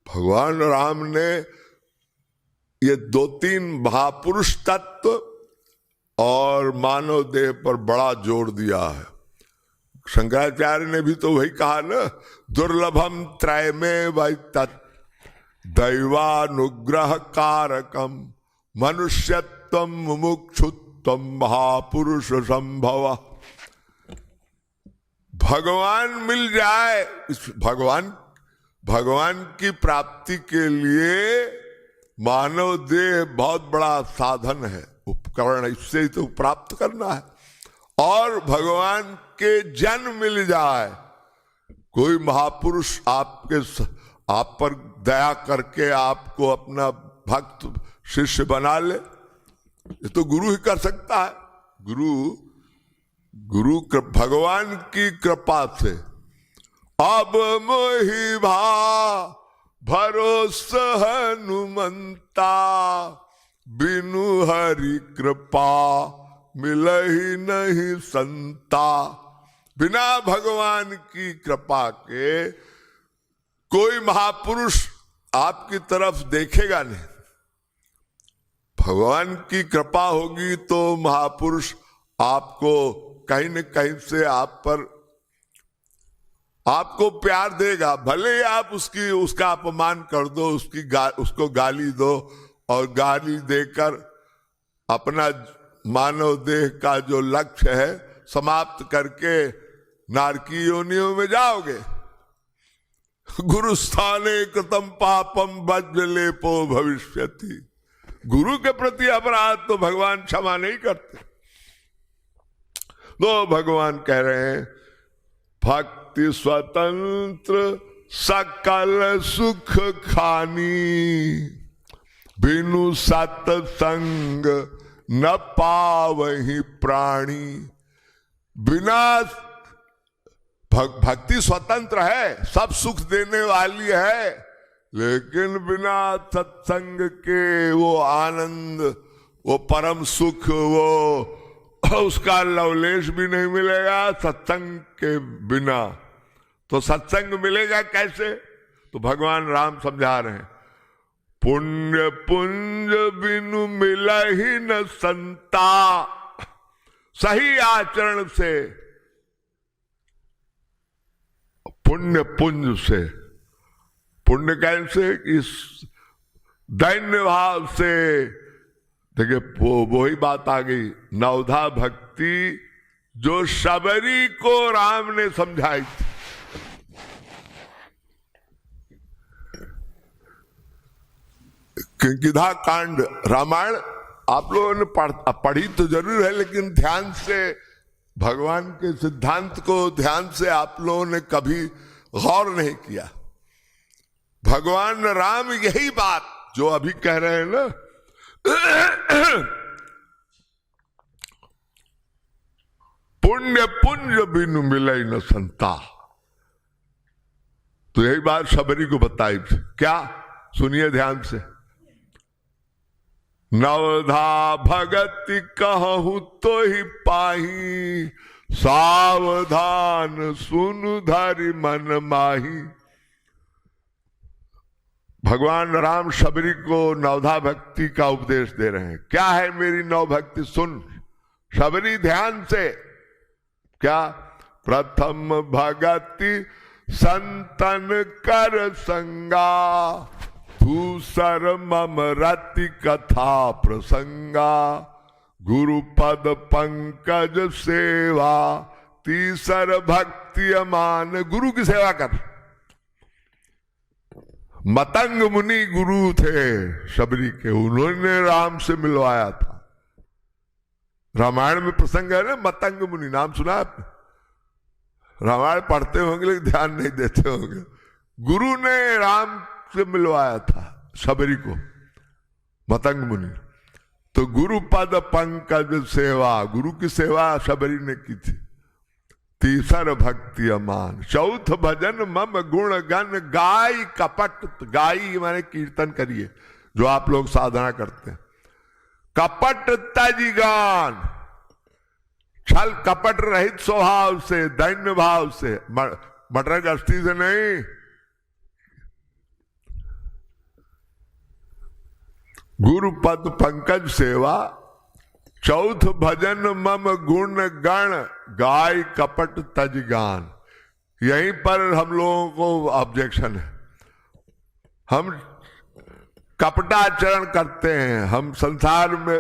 भगवान राम ने ये दो तीन महापुरुष तत्व और मानव देह पर बड़ा जोर दिया है। शंकराचार्य ने भी तो वही कहा ना, दुर्लभम त्रय में वै तत् दैवानुग्रह कारकम मनुष्यत्वम मुमुक्षुत्वम महापुरुष संभव। भगवान मिल जाए, इस भगवान की प्राप्ति के लिए मानव देह बहुत बड़ा साधन है, उपकरण, इससे ही तो प्राप्त करना है। और भगवान के जन मिल जाए, कोई महापुरुष आप पर दया करके आपको अपना भक्त शिष्य बना ले, ये तो गुरु ही कर सकता है। गुरु भगवान की कृपा से। अब मोहि भरोसा हनुमंता बिनु हरि कृपा मिलहि नहीं संता। बिना भगवान की कृपा के कोई महापुरुष आपकी तरफ देखेगा नहीं। भगवान की कृपा होगी तो महापुरुष आपको कहीं न कहीं से आपको प्यार देगा। भले ही आप उसका अपमान कर दो, उसको गाली दो, और गाली देकर अपना मानव देह का जो लक्ष्य है समाप्त करके नारकी योनियों में जाओगे। गुरु स्थाने कृतम पापम वज्रलेपो भविष्यति। गुरु के प्रति अपराध तो भगवान क्षमा नहीं करते। तो भगवान कह रहे हैं, भक्ति स्वतंत्र सकल सुख खानी बिनु सत्संग न पावहि प्राणी। बिना भक्ति स्वतंत्र है, सब सुख देने वाली है, लेकिन बिना सत्संग के वो आनंद, वो परम सुख, वो उसका लवलेश भी नहीं मिलेगा सत्संग के बिना। तो सत्संग मिलेगा कैसे? तो भगवान राम समझा रहे हैं, पुण्य पुंज बिनु मिला ही न संता। सही आचरण से, पुण्य पुंज से, पुण्य कैसे? इस दैन्य भाव से। देखिए वही बात आ गई, नवधा भक्ति जो शबरी को राम ने समझाई थी। किंकिधा कांड रामायण आप लोगों ने पढ़ी तो जरूर है, लेकिन ध्यान से भगवान के सिद्धांत को ध्यान से आप लोगों ने कभी गौर नहीं किया। भगवान राम यही बात जो अभी कह रहे हैं ना, पुण्य पुंज बिनु मिले न संता, तो यही बात शबरी को बताई थी। क्या? सुनिए ध्यान से। नवधा भगति कहूं तो ही पाही, सावधान सुनु धरि मन माही। भगवान राम शबरी को नवधा भक्ति का उपदेश दे रहे हैं। क्या है मेरी नव भक्ति? सुन शबरी ध्यान से। क्या? प्रथम भगति संतन कर संगा, दूसर मम रति कथा प्रसंगा, गुरु पद पंकज सेवा, तीसर भक्ति अमान। गुरु की सेवा कर। मतंग मुनि गुरु थे शबरी के, उन्होंने राम से मिलवाया था। रामायण में प्रसंग है ना, मतंग मुनि, नाम सुना आपने? रामायण पढ़ते होंगे लेकिन ध्यान नहीं देते होंगे। गुरु ने राम से मिलवाया था शबरी को, मतंग मुनि। तो गुरु पद पंकज सेवा, गुरु की सेवा शबरी ने की थी। तीसर भक्ति अमान, चौथ भजन मम गुण गण गाय कपट। गाई माने कीर्तन करिए, जो आप लोग साधना करते हैं। कपट तज गान, छल कपट रहित स्वभाव से, दैन्य भाव से, मटर गस्ती से नहीं। गुरु पद पंकज सेवा, चौथ भजन मम गुण गण, गाय कपट तज गान। यहीं पर हम लोगों को ऑब्जेक्शन है। हम कपटाचरण करते हैं, हम संसार में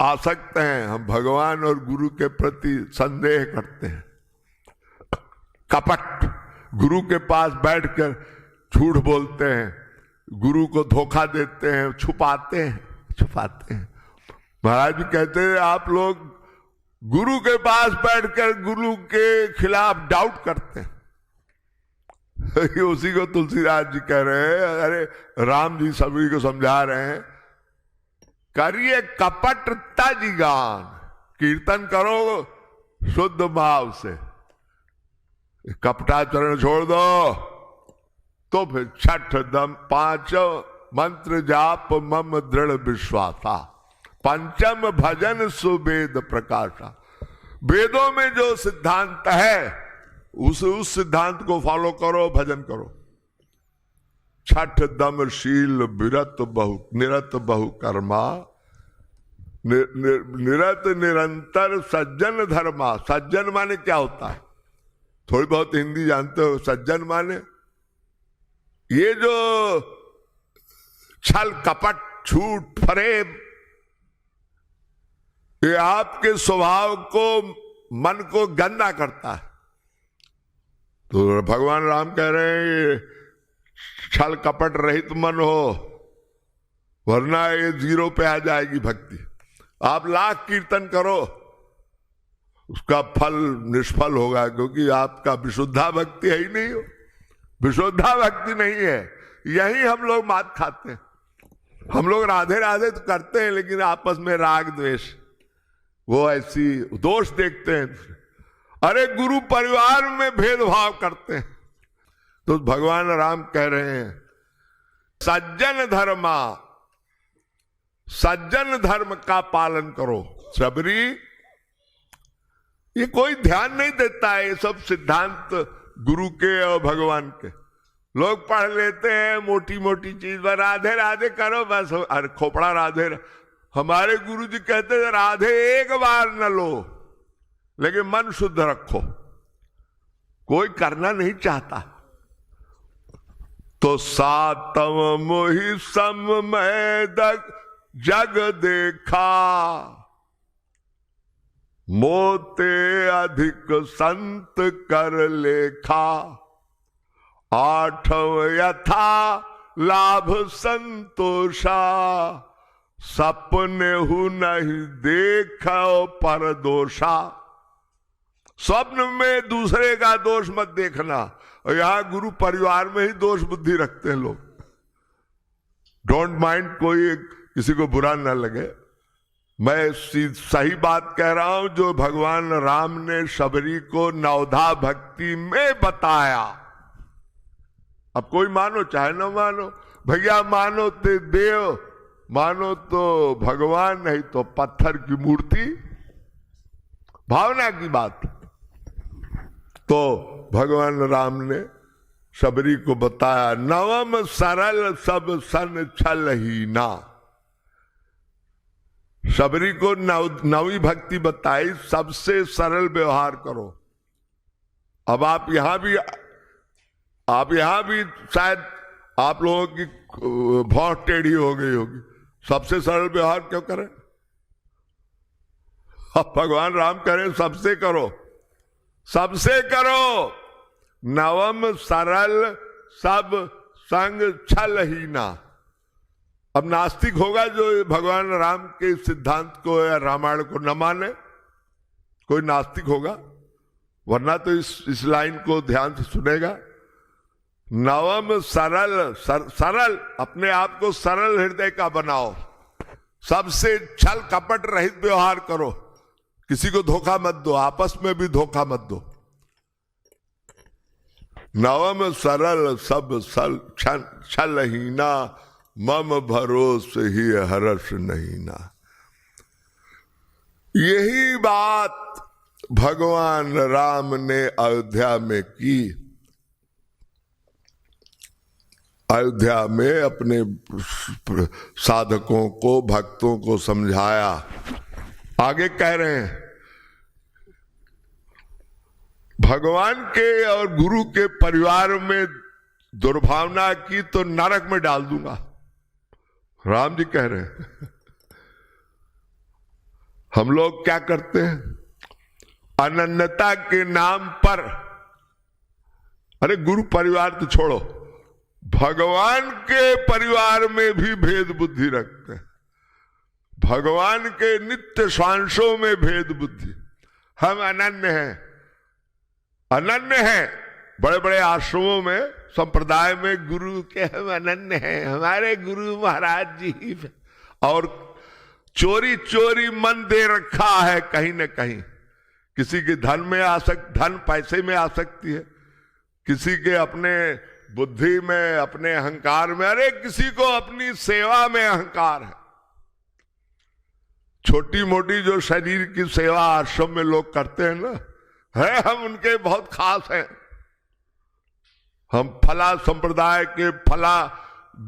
आसक्त हैं, हम भगवान और गुरु के प्रति संदेह करते हैं। कपट, गुरु के पास बैठकर झूठ बोलते हैं, गुरु को धोखा देते हैं, छुपाते हैं। महाराज जी कहते हैं आप लोग गुरु के पास बैठकर गुरु के खिलाफ डाउट करते हैं। उसी को तुलसीदास जी कह रहे हैं, अरे राम जी सभी को समझा रहे हैं, करिए कपट तज गान, कीर्तन करो शुद्ध भाव से, कपटाचरण छोड़ दो। तो फिर छठ दम 5 मंत्र जाप मम दृढ़ विश्वासा, पंचम भजन सुवेद प्रकाशा। वेदों में जो सिद्धांत है उस सिद्धांत को फॉलो करो, भजन करो। छठ दम शील विरत निरत बहु कर्मा, निरत निरंतर सज्जन धर्मा। सज्जन माने क्या होता है? थोड़ी बहुत हिंदी जानते हो। सज्जन माने ये जो छल कपट झूठ फरेब, ये आपके स्वभाव को, मन को गंदा करता है। तो भगवान राम कह रहे हैं छल कपट रहित मन हो, वरना ये 0 पे आ जाएगी भक्ति। आप लाख कीर्तन करो, उसका फल निष्फल होगा, क्योंकि आपका विशुद्धा भक्ति है ही नहीं हो। विशुद्धा भक्ति नहीं है। यही हम लोग मात खाते हैं। हम लोग राधे राधे तो करते हैं, लेकिन आपस में राग द्वेष, वो ऐसी दोष देखते हैं। अरे गुरु परिवार में भेदभाव करते हैं। तो भगवान राम कह रहे हैं सज्जन धर्मा, सज्जन धर्म का पालन करो। सबरी ये कोई ध्यान नहीं देता है, ये सब सिद्धांत गुरु के और भगवान के। लोग पढ़ लेते हैं मोटी मोटी चीज, पर राधे राधे करो बस। अरे खोपड़ा राधे। हमारे गुरु जी कहते थे राधे एक बार न लो, लेकिन मन शुद्ध रखो। कोई करना नहीं चाहता। तो सातम मोहि सम मैं जग देखा, मोते अधिक संत कर लेखा। आठव यथा लाभ संतोषा, सपने हु नहीं देखो पर दोषा। स्वप्न में दूसरे का दोष मत देखना। और यहां गुरु परिवार में ही दोष बुद्धि रखते हैं लोग। डोंट माइंड, कोई किसी को बुरा ना लगे। मैं सही बात कह रहा हूं जो भगवान राम ने शबरी को नवधा भक्ति में बताया। अब कोई मानो चाहे ना मानो, भैया मानो तो देव, मानो तो भगवान, नहीं तो पत्थर की मूर्ति। भावना की बात। तो भगवान राम ने शबरी को बताया नवम सरल सब सन छल ही ना। शबरी को नवी भक्ति बताई, सबसे सरल व्यवहार करो। अब आप यहां भी शायद आप लोगों की बहुत टेढ़ी हो गई होगी। सबसे सरल व्यवहार क्यों करें? अब भगवान राम कह रहे सबसे करो, सबसे करो। नवम सरल सब संग छल ही ना। अब नास्तिक होगा जो भगवान राम के सिद्धांत को या रामायण को न माने, कोई नास्तिक होगा। वरना तो इस लाइन को ध्यान से सुनेगा। नवम सरल, सरल, अपने आप को सरल हृदय का बनाओ। सबसे छल कपट रहित व्यवहार करो। किसी को धोखा मत दो, आपस में भी धोखा मत दो। नवम सरल सब छल ही ना, मम भरोस ही हर्ष नहीं ना। यही बात भगवान राम ने अयोध्या में की। अयोध्या में अपने साधकों को, भक्तों को समझाया। आगे कह रहे हैं, भगवान के और गुरु के परिवार में दुर्भावना की तो नरक में डाल दूंगा। राम जी कह रहे हैं। हम लोग क्या करते हैं, अनन्यता के नाम पर, अरे गुरु परिवार तो छोड़ो, भगवान के परिवार में भी भेद बुद्धि रखते हैं। भगवान के नित्य सांसों में भेद बुद्धि। हम अनन्य हैं, अनन्य हैं। बड़े बड़े आश्रमों में, संप्रदाय में गुरु के हम अनन्य हैं, हमारे गुरु महाराज जी, और चोरी चोरी मन दे रखा है कहीं न कहीं। किसी के धन में धन पैसे में आ सकती है, किसी के अपने बुद्धि में, अपने अहंकार में, अरे किसी को अपनी सेवा में अहंकार है। छोटी मोटी जो शरीर की सेवा आश्रम में लोग करते हैं ना, है हम उनके बहुत खास हैं, हम फला संप्रदाय के, फला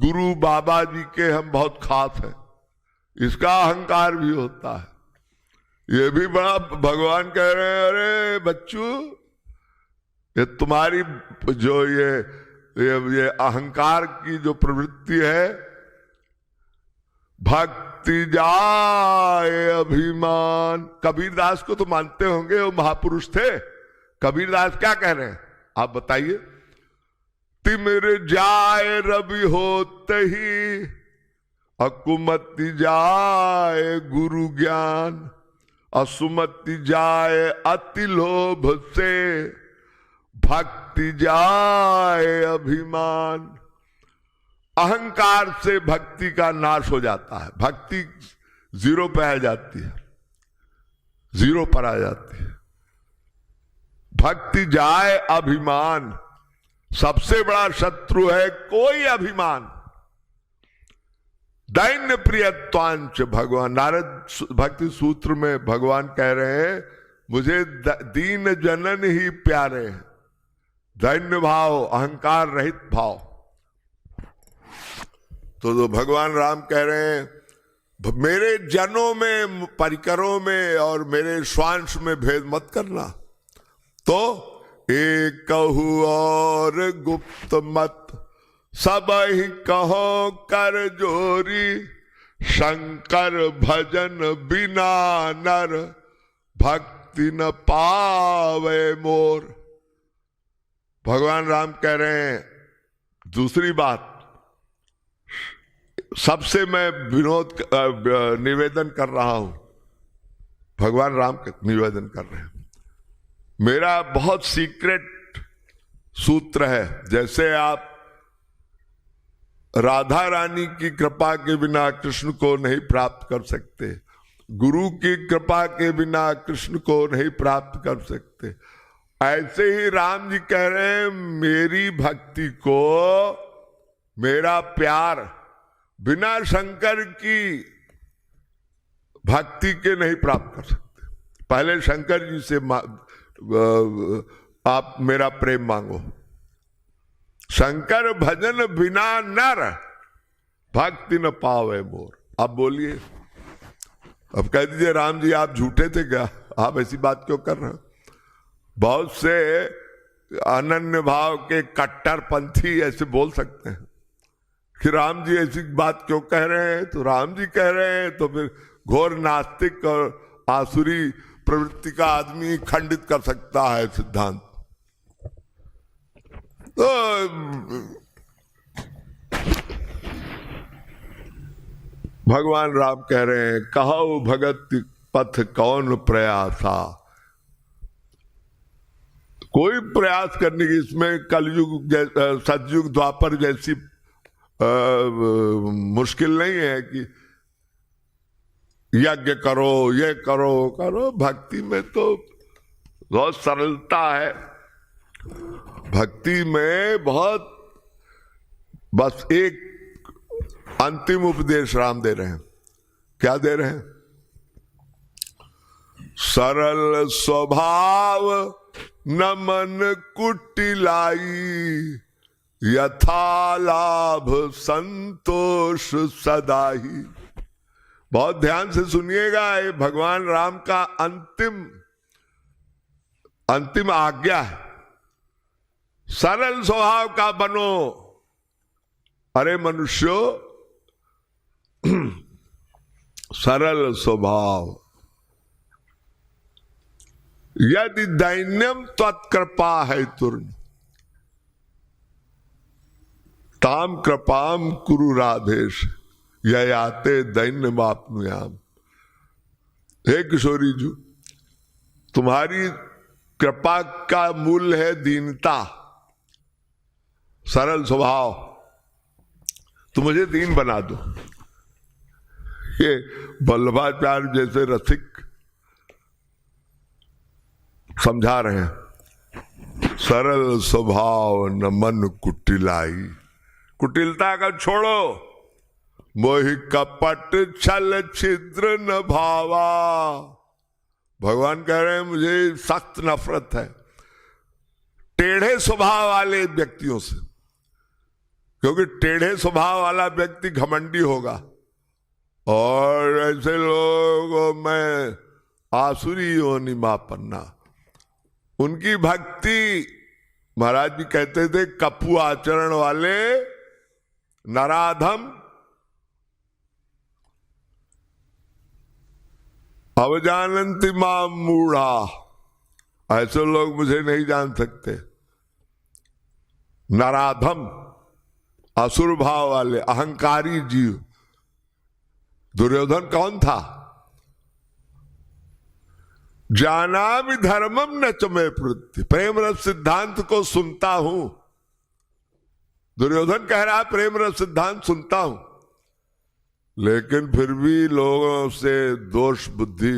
गुरु बाबा जी के हम बहुत खास हैं, इसका अहंकार भी होता है। ये भी बड़ा भगवान कह रहे हैं, अरे बच्चू, ये तुम्हारी जो ये अहंकार की जो प्रवृत्ति है, भक्ति जाए अभिमान। कबीरदास को तो मानते होंगे, वो महापुरुष थे। कबीरदास क्या कह रहे हैं आप बताइए, तिमिर जाए रवि होते ही, अकुमति जाए गुरु ज्ञान, असुमति जाए अति लोभ से, भक्ति जाए अभिमान। अहंकार से भक्ति का नाश हो जाता है, भक्ति जीरो पे आ जाती है, जीरो पर आ जाती है। भक्ति जाए अभिमान, सबसे बड़ा शत्रु है कोई अभिमान। दैन्य प्रियत्वांच, भगवान नारद भक्ति सूत्र में भगवान कह रहे हैं, मुझे दीन जनन ही प्यारे हैं। दैन्य भाव, अहंकार रहित भाव। तो भगवान राम कह रहे हैं, मेरे जनों में, परिकरों में और मेरे स्वांश में भेद मत करना। तो एक कहू और गुप्त मत, सब ही कहो कर जोरी, शंकर भजन बिना नर, भक्ति न पावे मोर। भगवान राम कह रहे हैं दूसरी बात, सबसे मैं विनोद निवेदन कर रहा हूं, भगवान राम निवेदन कर रहे हैं। मेरा बहुत सीक्रेट सूत्र है, जैसे आप राधा रानी की कृपा के बिना कृष्ण को नहीं प्राप्त कर सकते, गुरु की कृपा के बिना कृष्ण को नहीं प्राप्त कर सकते, ऐसे ही राम जी कह रहे हैं, मेरी भक्ति को, मेरा प्यार बिना शंकर की भक्ति के नहीं प्राप्त कर सकते। पहले शंकर जी से आप मेरा प्रेम मांगो। शंकर भजन बिना नर, भक्ति न पावे मोर। अब बोलिए, अब कह दीजिए राम जी आप झूठे थे क्या, आप ऐसी बात क्यों कर रहे हैं। बहुत से अनन्य भाव के कट्टर पंथी ऐसे बोल सकते हैं कि राम जी ऐसी बात क्यों कह रहे हैं। तो राम जी कह रहे हैं तो फिर घोर नास्तिक और आसुरी प्रवृत्ति का आदमी खंडित कर सकता है सिद्धांत। तो भगवान राम कह रहे हैं, कहो भगत पथ कौन प्रयासा। कोई प्रयास करने की इसमें कलयुग सतयुग द्वापर जैसी मुश्किल नहीं है कि यज्ञ करो, ये करो करो। भक्ति में तो बहुत सरलता है, भक्ति में बहुत, बस एक अंतिम उपदेश राम दे रहे हैं। क्या दे रहे हैं, सरल स्वभाव न मन कुटिलाई, यथा लाभ संतोष सदा ही। बहुत ध्यान से सुनिएगा, ये भगवान राम का अंतिम आज्ञा है। सरल स्वभाव का बनो। अरे मनुष्यों, सरल स्वभाव। यदि दैन्यम त्वत्कृपा है तुर्न ताम कृपाम कुरु राधेश ययाते दैन्य मापनुयाम। हे किशोरी जी, तुम्हारी कृपा का मूल्य है दीनता, सरल स्वभाव। तो मुझे दीन बना दो। ये वल्लभाचार्य जैसे रसिक समझा रहे हैं। सरल स्वभाव न मन कुटिलाई। कुटिलता का छोड़ो। मोहि कपट छल छिद्र न भावा। भगवान कह रहे हैं मुझे सख्त नफरत है टेढ़े स्वभाव वाले व्यक्तियों से, क्योंकि टेढ़े स्वभाव वाला व्यक्ति घमंडी होगा और ऐसे लोग मैं आसुरी योनि मापन्ना। उनकी भक्ति, महाराज जी कहते थे, कपू आचरण वाले नराधम अवजानंति मां मूढ़ा। ऐसे लोग मुझे नहीं जान सकते। नराधम, असुर भाव वाले, अहंकारी जीव। दुर्योधन कौन था? जानामि धर्मम न च मे प्रवृत्ति। प्रेम रस सिद्धांत को सुनता हूं। दुर्योधन कह रहा प्रेम रस सिद्धांत सुनता हूं, लेकिन फिर भी लोगों से दोष बुद्धि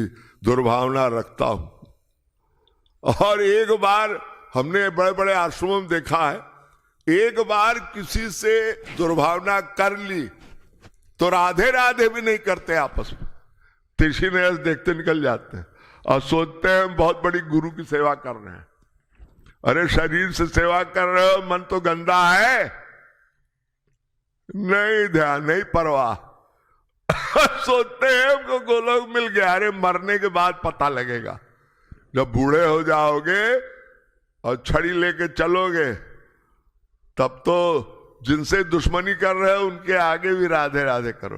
दुर्भावना रखता हूं। और एक बार हमने बड़े बड़े आश्रमों में देखा है, एक बार किसी से दुर्भावना कर ली तो राधे राधे भी नहीं करते आपस में। तिरछी नजर देखते निकल जाते हैं और सोचते हैं हम बहुत बड़ी गुरु की सेवा कर रहे हैं। अरे शरीर से सेवा कर रहे हो, मन तो गंदा है। नहीं ध्यान, नहीं परवाह। सोचते हैं हमको गोलोक मिल गया। अरे मरने के बाद पता लगेगा, जब बूढ़े हो जाओगे और छड़ी लेके चलोगे, तब तो जिनसे दुश्मनी कर रहे हो उनके आगे भी राधे राधे करो।